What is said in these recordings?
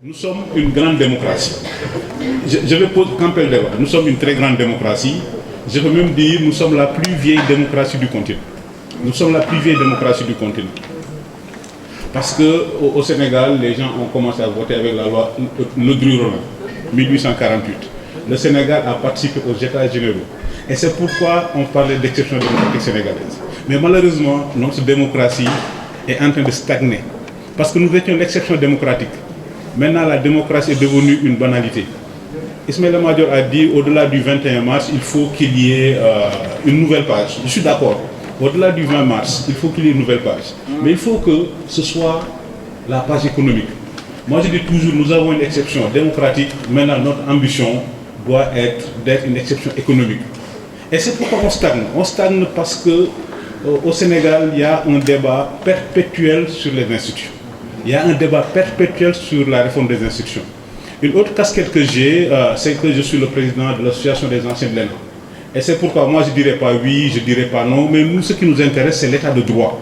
Nous sommes une grande démocratie. Je vais camper le débat. Nous sommes une très grande démocratie. Je peux même dire que nous sommes la plus vieille démocratie du continent. Nous sommes la plus vieille démocratie du continent. Parce qu'au Sénégal, les gens ont commencé à voter avec la loi Le Dru-Rollin, 1848. Le Sénégal a participé aux États généraux. Et c'est pourquoi on parlait d'exception démocratique sénégalaise. Mais malheureusement, notre démocratie est en train de stagner. Parce que nous étions l'exception démocratique. Maintenant, la démocratie est devenue une banalité. Ismaël Madior a dit au-delà du 21 mars, il faut qu'il y ait une nouvelle page. Je suis d'accord. Au-delà du 20 mars, il faut qu'il y ait une nouvelle page. Mais il faut que ce soit la page économique. Moi, je dis toujours, nous avons une exception démocratique. Maintenant, notre ambition doit être d'être une exception économique. Et c'est pourquoi on stagne. On stagne parce qu'au Sénégal, il y a un débat perpétuel sur les institutions. Il y a un débat perpétuel sur la réforme des institutions. Une autre casquette que j'ai, c'est que je suis le président de l'association des anciens de l'ENA. Et c'est pourquoi moi je ne dirais pas oui, je ne dirais pas non, mais nous, ce qui nous intéresse, c'est l'état de droit.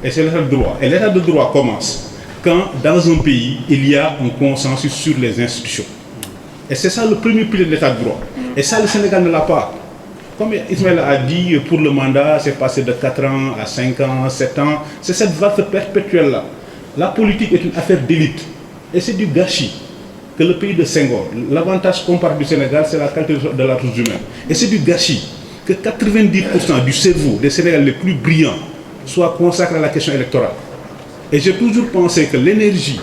Et c'est l'état de droit. Et l'état de droit commence quand, dans un pays, il y a un consensus sur les institutions. Et c'est ça le premier pilier de l'état de droit. Et ça, le Sénégal ne l'a pas. Comme Ismaël a dit, pour le mandat, c'est passé de 4 ans à 5 ans, 7 ans. C'est cette valse perpétuelle-là. La politique est une affaire d'élite. Et c'est du gâchis que le pays de Senghor, l'avantage qu'on parle du Sénégal, c'est la qualité de la ressource humaine. Et c'est du gâchis que 90% du cerveau des Sénégalais les plus brillants soit consacré à la question électorale. Et j'ai toujours pensé que l'énergie,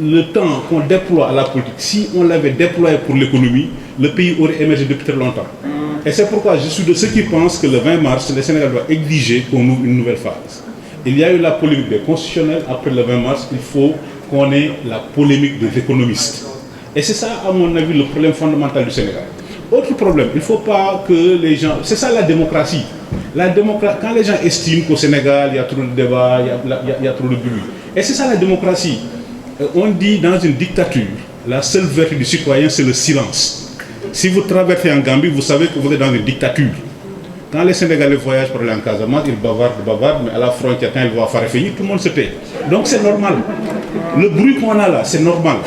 le temps qu'on déploie à la politique, si on l'avait déployé pour l'économie, le pays aurait émergé depuis très longtemps. Et c'est pourquoi je suis de ceux qui pensent que le 20 mars, le Sénégal doit exiger qu'on ouvre une nouvelle phase. Il y a eu la polémique des constitutionnels. Après le 20 mars, il faut qu'on ait la polémique des économistes. Et c'est ça, à mon avis, le problème fondamental du Sénégal. Autre problème, il ne faut pas que les gens... C'est ça la démocratie. Quand les gens estiment qu'au Sénégal, il y a trop de débats, il y a trop de bruit. Et c'est ça la démocratie. On dit dans une dictature, la seule vertu du citoyen, c'est le silence. Si vous traversez en Gambie, vous savez que vous êtes dans une dictature. Quand les Sénégalais voyagent pour aller en Casamance, ils bavardent, mais à la frontière, quand ils vont à Farafenni, tout le monde se tait. Donc c'est normal. Le bruit qu'on a là, c'est normal.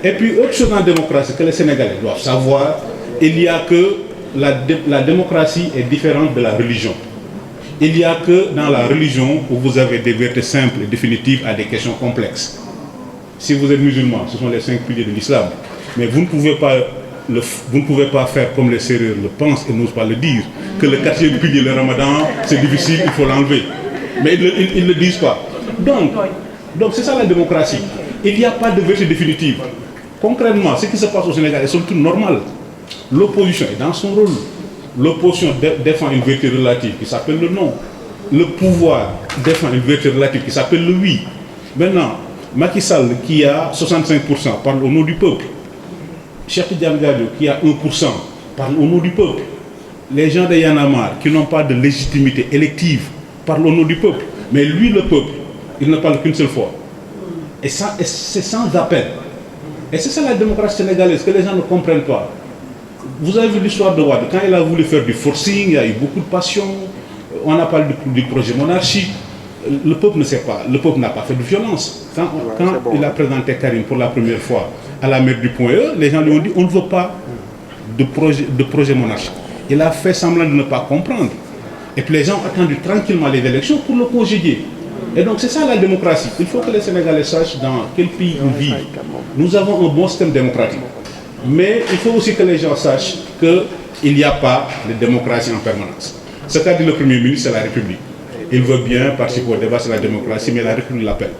Et puis, autre chose en démocratie que les Sénégalais doivent savoir, il y a que la démocratie est différente de la religion. Il n'y a que dans la religion où vous avez des vérités simples et définitives à des questions complexes. Si vous êtes musulman, ce sont les 5 piliers de l'islam. Mais vous ne pouvez pas faire comme les Sérères le pensent et n'osent pas le dire, que le 4e pilier, le ramadan, c'est difficile, il faut l'enlever. Mais ils ne le disent pas. Donc c'est ça la démocratie. Il n'y a pas de vérité définitive. Concrètement, ce qui se passe au Sénégal est somme toute normal. L'opposition est dans son rôle. L'opposition défend une vérité relative qui s'appelle le non. Le pouvoir défend une vérité relative qui s'appelle le oui. Maintenant, Macky Sall, qui a 65%, parle au nom du peuple. Cheikh Tidiane Gadio, qui a 1%, parle au nom du peuple. Les gens de Y'en a marre, qui n'ont pas de légitimité élective, parlent au nom du peuple. Mais lui, le peuple, il ne parle qu'une seule fois. Et c'est sans appel. Et c'est ça la démocratie sénégalaise que les gens ne comprennent pas. Vous avez vu l'histoire de Wade. Quand il a voulu faire du forcing, il y a eu beaucoup de passion. On a parlé du projet monarchique. Le peuple ne sait pas. Le peuple n'a pas fait de violence. Quand il a présenté Karim pour la première fois à la mairie du Point E, les gens lui ont dit on ne veut pas de projet monarchique. Il a fait semblant de ne pas comprendre. Et puis les gens ont attendu tranquillement les élections pour le congédier. Et donc c'est ça la démocratie. Il faut que les Sénégalais sachent dans quel pays ils vivent. Nous avons un bon système démocratique. Mais il faut aussi que les gens sachent qu'il n'y a pas de démocratie en permanence. Ce qu'a dit le Premier ministre, c'est la République. Il veut bien participer au débat sur la démocratie, mais la République l'appelle.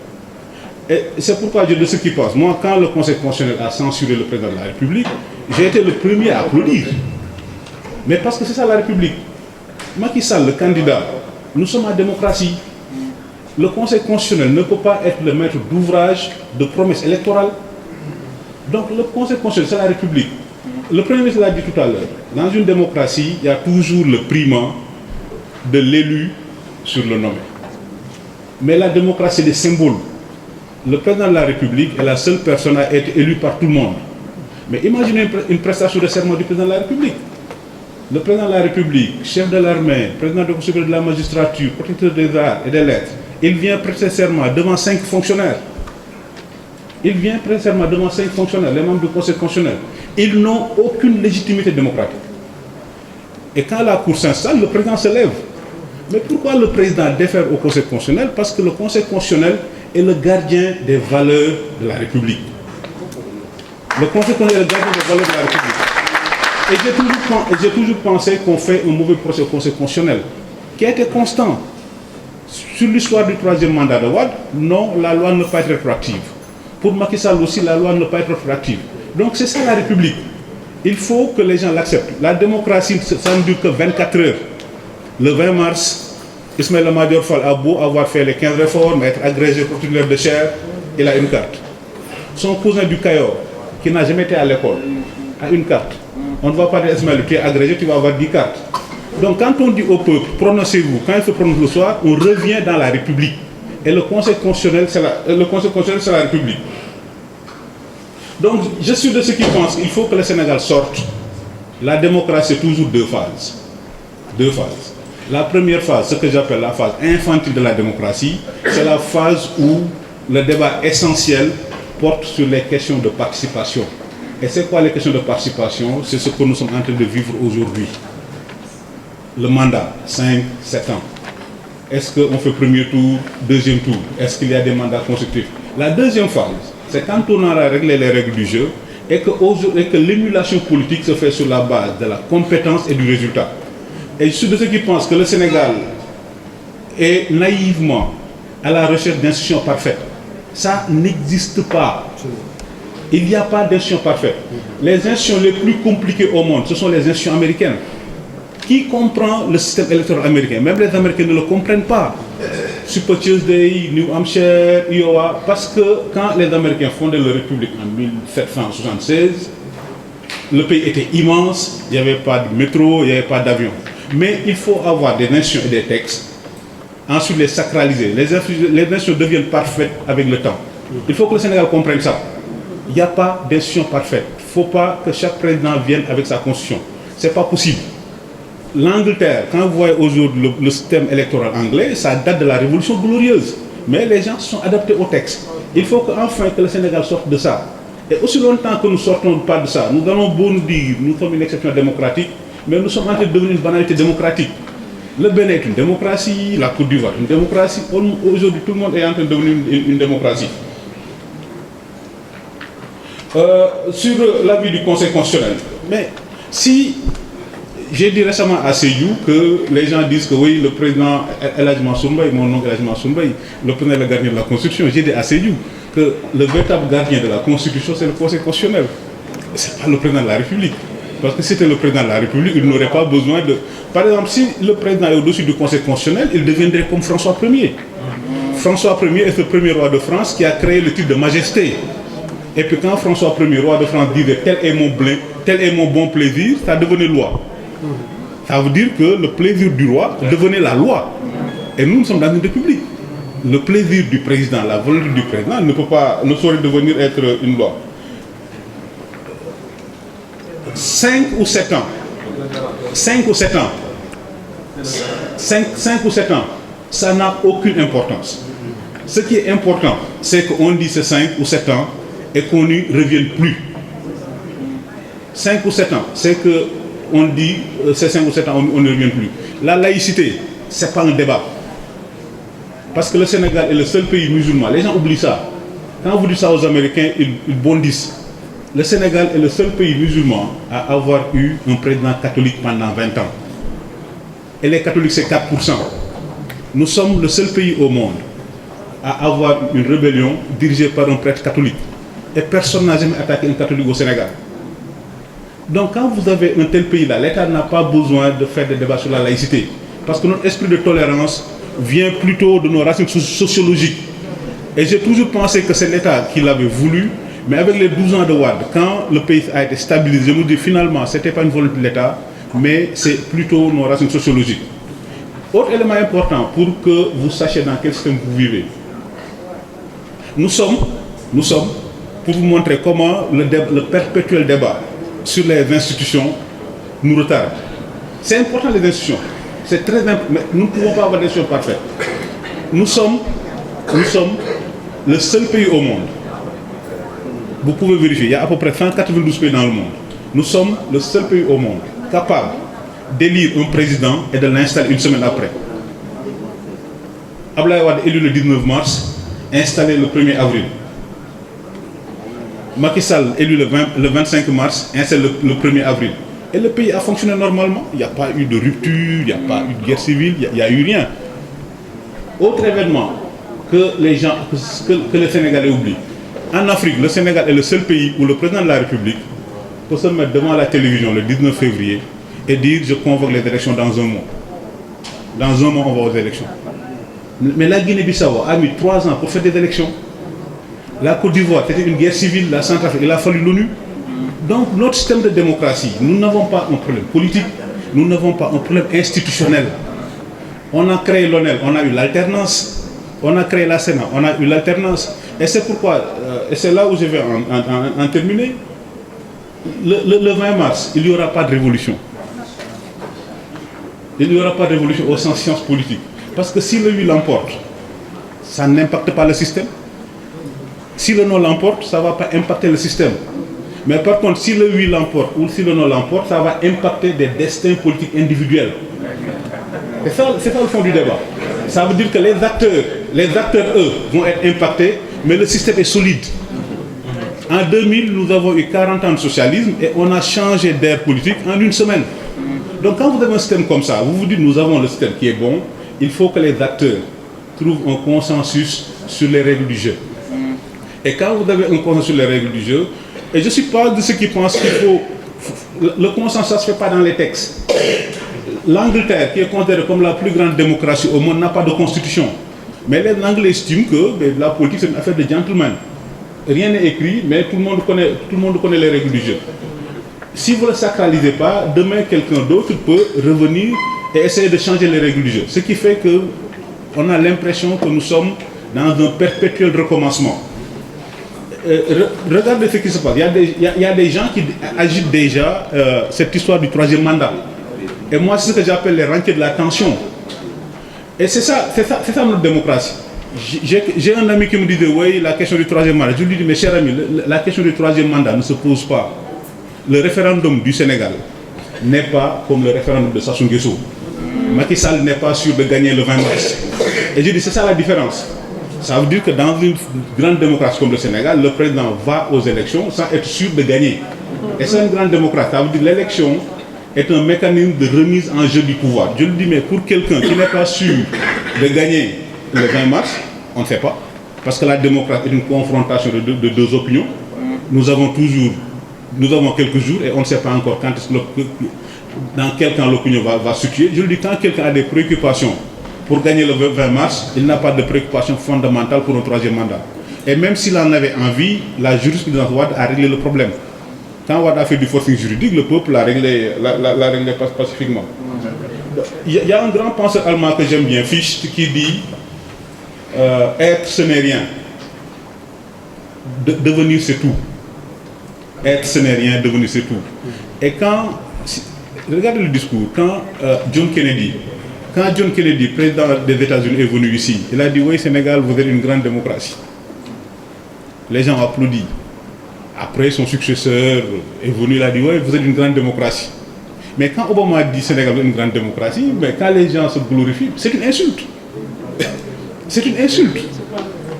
Et c'est pourquoi je de ceux qui pensent. Moi, quand le Conseil constitutionnel a censuré le président de la République, j'ai été le premier à applaudir. Mais parce que c'est ça la République. Macky Sall, le candidat, nous sommes en démocratie. Le Conseil constitutionnel ne peut pas être le maître d'ouvrage de promesses électorales. Donc le Conseil constitutionnel, c'est la République. Le Premier ministre l'a dit tout à l'heure. Dans une démocratie, il y a toujours le primat de l'élu sur le nommé. Mais la démocratie, c'est des symboles. Le président de la République est la seule personne à être élue par tout le monde. Mais imaginez une prestation de serment du président de la République. Le président de la République, chef de l'armée, président du Conseil de la magistrature, protecteur des arts et des lettres, il vient prêter serment devant 5 fonctionnaires. Il vient prêter serment devant 5 fonctionnaires, les membres du Conseil constitutionnel. Ils n'ont aucune légitimité démocratique. Et quand la Cour s'installe, le président se lève. Mais pourquoi le président défère au Conseil constitutionnel? Parce que le Conseil constitutionnel est le gardien des valeurs de la République. Le Conseil constitutionnel est le gardien des valeurs de la République. Et j'ai toujours pensé qu'on fait un mauvais procès au Conseil constitutionnel, qui a été constant. Sur l'histoire du 3e mandat de Wade, non, la loi ne peut pas être rétroactive. Pour Macky Sall aussi, la loi ne peut pas être rétroactive. Donc c'est ça la République. Il faut que les gens l'acceptent. La démocratie, ça ne dure que 24 heures. Le 20 mars, Ismaïla Madior Fall a beau avoir fait les 15 réformes, être agrégé pour titulaire de chaire, il a une carte. Son cousin du Cayor, qui n'a jamais été à l'école, a une carte. On ne va pas dire Ismaïla, tu es agrégé, tu vas avoir 10 cartes. Donc quand on dit au peuple, prononcez-vous, quand il se prononce le soir, on revient dans la République. Et le Conseil constitutionnel, c'est la République. Donc je suis de ceux qui pensent qu'il faut que le Sénégal sorte. La démocratie, c'est toujours 2 phases. 2 phases. La première phase, ce que j'appelle la phase infantile de la démocratie, c'est la phase où le débat essentiel porte sur les questions de participation. Et c'est quoi les questions de participation? C'est ce que nous sommes en train de vivre aujourd'hui. Le mandat, 5, 7 ans. Est-ce qu'on fait premier tour, deuxième tour? Est-ce qu'il y a des mandats consécutifs? La deuxième phase, c'est quand on aura réglé les règles du jeu et que l'émulation politique se fait sur la base de la compétence et du résultat. Et je suis de ceux qui pensent que le Sénégal est naïvement à la recherche d'institutions parfaites. Ça n'existe pas. Il n'y a pas d'institutions parfaites. Les institutions les plus compliquées au monde, ce sont les institutions américaines. Qui comprend le système électoral américain? Même les Américains ne le comprennent pas. Super Tuesday, New Hampshire, Iowa, parce que quand les Américains fondaient leur République en 1776, le pays était immense, il n'y avait pas de métro, il n'y avait pas d'avion. Mais il faut avoir des institutions et des textes, ensuite les sacraliser. Les institutions deviennent parfaites avec le temps. Il faut que le Sénégal comprenne ça. Il n'y a pas d'institution parfaite. Il ne faut pas que chaque président vienne avec sa constitution. Ce n'est pas possible. L'Angleterre, quand vous voyez aujourd'hui le système électoral anglais, ça date de la Révolution glorieuse. Mais les gens se sont adaptés au texte. Il faut qu'enfin que le Sénégal sorte de ça. Et aussi longtemps que nous ne sortons pas de ça, nous allons beau nous dire nous sommes une exception démocratique, mais nous sommes en train de devenir une banalité démocratique. Le Bénin est une démocratie, la Côte d'Ivoire est une démocratie. Aujourd'hui, tout le monde est en train de devenir une démocratie. Sur l'avis du Conseil constitutionnel, mais si j'ai dit récemment à Seyou que les gens disent que oui, le président El Hadji Mansour Mbaye, mon nom est El Hadji Mansour Mbaye, le président est le gardien de la Constitution, j'ai dit à Seyou que le véritable gardien de la Constitution, c'est le Conseil constitutionnel. Ce n'est pas le président de la République. Parce que si c'était le président de la République, il n'aurait pas besoin de... Par exemple, si le président est au-dessus du Conseil constitutionnel, il deviendrait comme François Ier. François Ier est le premier roi de France qui a créé le titre de majesté. Et puis quand François Ier, roi de France, disait tel est mon bon plaisir, ça devenait loi. Ça veut dire que le plaisir du roi devenait la loi. Et nous sommes dans une république. Le plaisir du président, la volonté du président ne saurait devenir être une loi. 5 ou 7 ans. 5 ou 7 ans. 5 ou 7 ans. Ça n'a aucune importance. Ce qui est important, c'est qu'on dit c'est 5 ou 7 ans et qu'on n'y revienne plus. 5 ou 7 ans, c'est qu'on dit c'est 5 ou 7 ans, on ne revient plus. La laïcité, ce n'est pas un débat. Parce que le Sénégal est le seul pays musulman. Les gens oublient ça. Quand vous dites ça aux Américains, ils bondissent. Le Sénégal est le seul pays musulman à avoir eu un président catholique pendant 20 ans. Et les catholiques, c'est 4%. Nous sommes le seul pays au monde à avoir une rébellion dirigée par un prêtre catholique. Et personne n'a jamais attaqué un catholique au Sénégal. Donc quand vous avez un tel pays-là, l'État n'a pas besoin de faire des débats sur la laïcité. Parce que notre esprit de tolérance vient plutôt de nos racines sociologiques. Et j'ai toujours pensé que c'est l'État qui l'avait voulu. Mais avec les 12 ans de Wade, quand le pays a été stabilisé, je me dis finalement, ce n'était pas une volonté de l'État, mais c'est plutôt nos racines sociologiques. Autre élément important pour que vous sachiez dans quel système vous vivez. Nous sommes, pour vous montrer comment le perpétuel débat sur les institutions nous retarde. C'est important les institutions, c'est très important, mais nous ne pouvons pas avoir des institutions parfaites. Nous sommes le seul pays au monde Vous pouvez vérifier, il y a à peu près 192 pays dans le monde. Nous sommes le seul pays au monde capable d'élire un président et de l'installer une semaine après. Abdoulaye Wade élu le 19 mars, installé le 1er avril. Macky Sall élu le 25 mars, installé le 1er avril. Et le pays a fonctionné normalement. Il n'y a pas eu de rupture, il n'y a pas eu de guerre civile, il n'y a eu rien. Autre événement que les Sénégalais oublient. En Afrique, le Sénégal est le seul pays où le président de la République peut se mettre devant la télévision le 19 février et dire je convoque les élections dans un mois. Dans un mois, on va aux élections. Mais la Guinée-Bissau a mis 3 ans pour faire des élections. La Côte d'Ivoire, c'était une guerre civile, la Centrafrique, il a fallu l'ONU. Donc notre système de démocratie, nous n'avons pas un problème politique, nous n'avons pas un problème institutionnel. On a créé l'ONEL, on a eu l'alternance, on a créé la Sénat, on a eu l'alternance. Et c'est pourquoi, et c'est là où je vais en terminer, le 20 mars, il n'y aura pas de révolution. Il n'y aura pas de révolution au sens science politique. Parce que si le oui l'emporte, ça n'impacte pas le système. Si le non l'emporte, ça ne va pas impacter le système. Mais par contre, si le oui l'emporte ou si le non l'emporte, ça va impacter des destins politiques individuels. C'est ça le fond du débat. Ça veut dire que les acteurs, eux, vont être impactés, mais le système est solide. En 2000, nous avons eu 40 ans de socialisme et on a changé d'ère politique en une semaine. Donc quand vous avez un système comme ça, vous vous dites nous avons le système qui est bon, il faut que les acteurs trouvent un consensus sur les règles du jeu. Et quand vous avez un consensus sur les règles du jeu, et je ne suis pas de ceux qui pensent qu'il faut... Le consensus ne se fait pas dans les textes. L'Angleterre, qui est considérée comme la plus grande démocratie au monde, n'a pas de constitution. Mais les Anglais estiment que la politique, c'est une affaire de gentleman. Rien n'est écrit, mais tout le monde connaît les règles du jeu. Si vous ne le sacralisez pas, demain, quelqu'un d'autre peut revenir et essayer de changer les règles du jeu. Ce qui fait qu'on a l'impression que nous sommes dans un perpétuel recommencement. Regardez ce qui se passe. Il y a des gens qui agitent déjà cette histoire du 3e mandat. Et moi, c'est ce que j'appelle les rentiers de la tension. Et c'est ça notre démocratie. J'ai un ami qui me disait, oui, la question du 3e mandat. Je lui dis, mes chers amis, la question du 3e mandat ne se pose pas. Le référendum du Sénégal n'est pas comme le référendum de Sassou Nguesso. Macky Sall n'est pas sûr de gagner le 20 mars. Et je dis, c'est ça la différence. Ça veut dire que dans une grande démocratie comme le Sénégal, le président va aux élections sans être sûr de gagner. Et c'est une grande démocratie. Ça veut dire que l'élection est un mécanisme de remise en jeu du pouvoir. Je le dis, mais pour quelqu'un qui n'est pas sûr de gagner le 20 mars, on ne sait pas. Parce que la démocratie est une confrontation de deux opinions. Nous avons quelques jours et on ne sait pas encore dans quel camp l'opinion va se situer. Je le dis, quand quelqu'un a des préoccupations pour gagner le 20 mars, il n'a pas de préoccupation fondamentale pour un 3e mandat. Et même s'il en avait envie, la jurisprudence Wade a réglé le problème. Quand Wade a fait du forcing juridique, le peuple l'a réglé pacifiquement. Il y a un grand penseur allemand que j'aime bien, Fichte, qui dit être ce n'est rien, devenir c'est tout. Être ce n'est rien, devenir c'est tout. Et regardez le discours, quand John Kennedy, président des États-Unis, est venu ici, il a dit, oui, Sénégal, vous êtes une grande démocratie. Les gens ont applaudi. Après, son successeur est venu, il a dit, oui, vous êtes une grande démocratie. Mais quand Obama a dit Sénégal, vous êtes une grande démocratie, mais quand les gens se glorifient, c'est une insulte. C'est une insulte.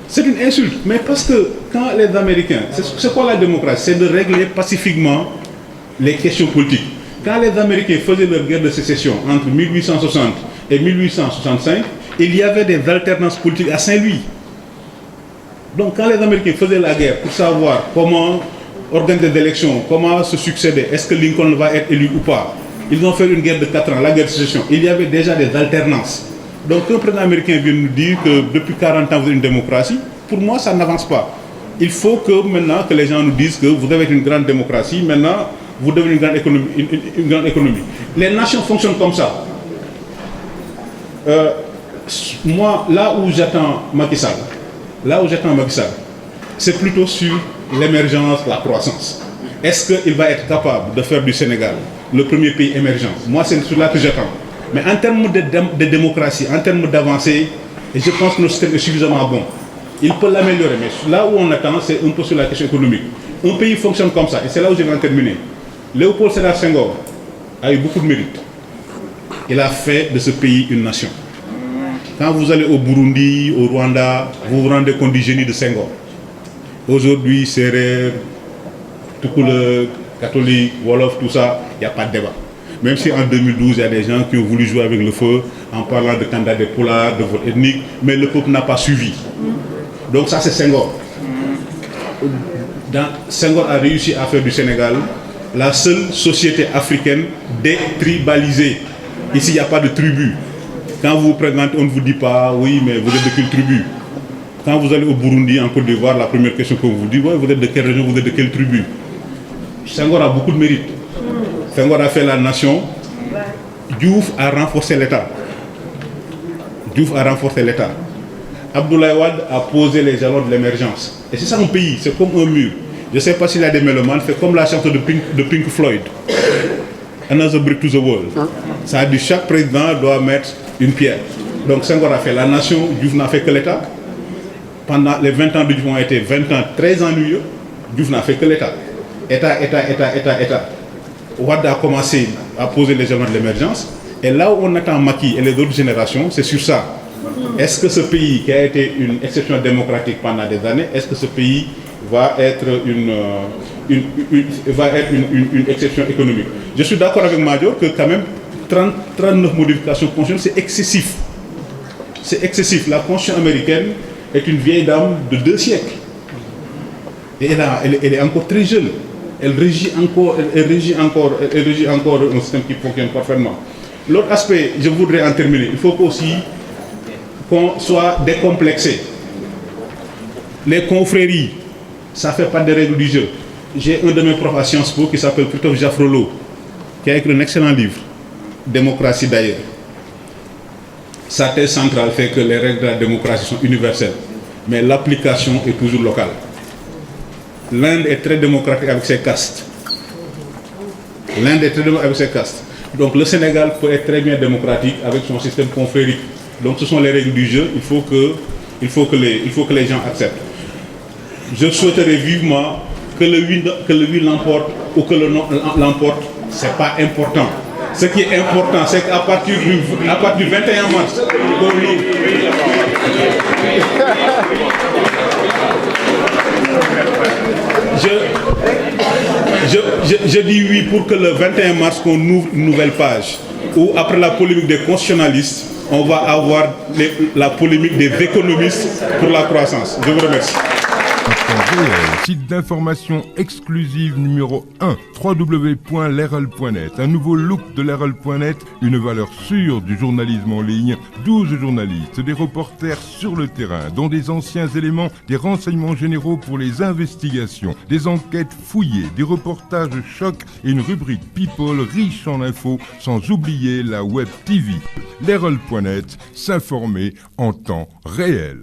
C'est une insulte. Mais parce que quand les Américains, c'est quoi la démocratie? C'est de régler pacifiquement les questions politiques. Quand les Américains faisaient leur guerre de sécession entre 1860 et 1865, il y avait des alternances politiques à Saint-Louis. Donc quand les Américains faisaient la guerre pour savoir comment organiser des élections, comment se succéder, est-ce que Lincoln va être élu ou pas, ils ont fait une guerre de 4 ans, la guerre de sécession. Il y avait déjà des alternances. Donc quand le président américain vient nous dire que depuis 40 ans vous êtes une démocratie, pour moi ça n'avance pas. Il faut que maintenant que les gens nous disent que vous avez une grande démocratie, maintenant vous devenez une grande économie. Les nations fonctionnent comme ça. Moi, là où j'attends Macky Sall, c'est plutôt sur l'émergence, la croissance. Est-ce qu'il va être capable de faire du Sénégal le premier pays émergent? Moi, c'est sur là que j'attends. Mais en termes de démocratie, en termes d'avancée, je pense que notre système est suffisamment bon. Il peut l'améliorer, mais là où on attend, c'est un peu sur la question économique. Un pays fonctionne comme ça, et c'est là où je vais en terminer. Léopold Sédar Senghor a eu beaucoup de mérite. Il a fait de ce pays une nation. Quand vous allez au Burundi, au Rwanda, vous vous rendez compte du génie de Senghor. Aujourd'hui, Sérère, Toukouleur, catholique, Wolof, tout ça, il n'y a pas de débat. Même si en 2012, il y a des gens qui ont voulu jouer avec le feu en parlant de candidats des polars, de vote ethnique, mais le peuple n'a pas suivi. Donc ça, c'est Senghor. Senghor a réussi à faire du Sénégal la seule société africaine détribalisée. Ici, il n'y a pas de tribu. Quand vous vous présentez, on ne vous dit pas, oui, mais vous êtes de quelle tribu? Quand vous allez au Burundi, en Côte d'Ivoire, la première question qu'on vous dit, ouais, vous êtes de quelle région, vous êtes de quelle tribu? Senghor a beaucoup de mérite. Senghor a fait la nation. Diouf a renforcé l'État. Diouf a renforcé l'État. Abdoulaye Wade a posé les jalons de l'émergence. Et c'est ça un pays, c'est comme un mur. Je ne sais pas s'il y a des mélomanes, c'est comme la chanson de Pink Floyd. Another brick to the wall. Ça a dit chaque président doit mettre une pierre. Donc Senghor a fait la nation, Diouf n'a fait que l'État. Pendant les 20 ans de Diouf ont été 20 ans très ennuyeux. Diouf n'a fait que l'État. État. Wade a commencé à poser les jalons de l'émergence. Et là où on attend Macky et les autres générations, c'est sur ça. Est-ce que ce pays qui a été une exception démocratique pendant des années, est-ce que ce pays va être une exception économique? Je suis d'accord avec Madior que quand même 39 modifications constitutionnelles, c'est excessif. C'est excessif. La Constitution américaine est une vieille dame de 2 siècles. Et elle est encore très jeune. Elle régit encore un système qui fonctionne parfaitement. L'autre aspect, je voudrais en terminer, il faut aussi qu'on soit décomplexé. Les confréries, ça ne fait pas des règles du jeu. J'ai un de mes profs à Sciences Po qui s'appelle Christophe Jaffrelot, qui a écrit un excellent livre, Démocratie d'ailleurs. Sa thèse centrale fait que les règles de la démocratie sont universelles, mais l'application est toujours locale. L'Inde est très démocratique avec ses castes. Donc le Sénégal peut être très bien démocratique avec son système confrérique. Donc ce sont les règles du jeu, il faut que les gens acceptent. Je souhaiterais vivement que le oui l'emporte ou que le non l'emporte, ce n'est pas important. Ce qui est important, c'est qu'à partir du 21 mars, je dis oui pour que le 21 mars qu'on ouvre une nouvelle page où après la polémique des constitutionnalistes, on va avoir la polémique des économistes pour la croissance. Je vous remercie. Site d'information exclusive numéro 1, www.lerel.net. Un nouveau look de lerel.net, une valeur sûre du journalisme en ligne, 12 journalistes, des reporters sur le terrain, dont des anciens éléments, des renseignements généraux pour les investigations, des enquêtes fouillées, des reportages choc et une rubrique People riche en infos, sans oublier la web TV. Lerel.net, s'informer en temps réel.